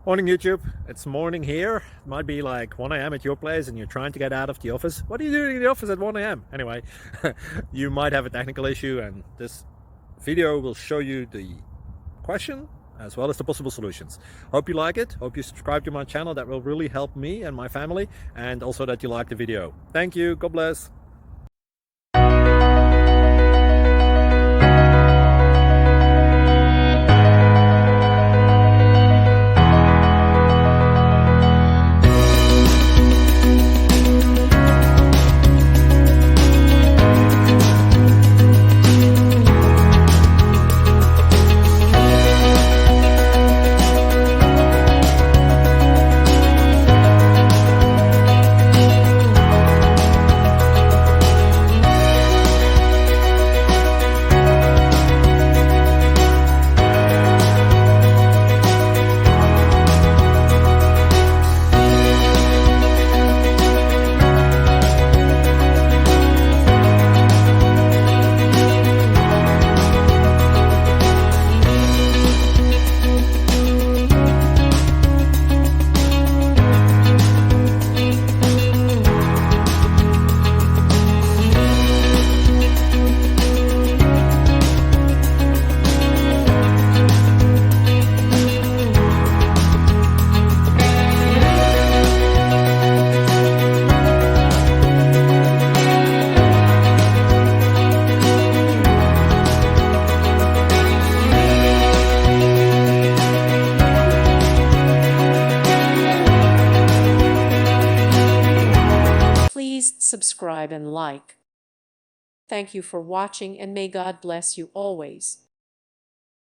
Morning YouTube, it's morning here. It might be like 1 a.m. at your place and you're trying to get out of the office. What are you doing in the office at 1 a.m.? Anyway, you might have a technical issue and this video will show you the question as well as the possible solutions. Hope you like it, hope you subscribe to my channel. That will really help me and my family, and also that you like the video. Thank you, God bless. Please subscribe and like. Thank you for watching, and may God bless you always.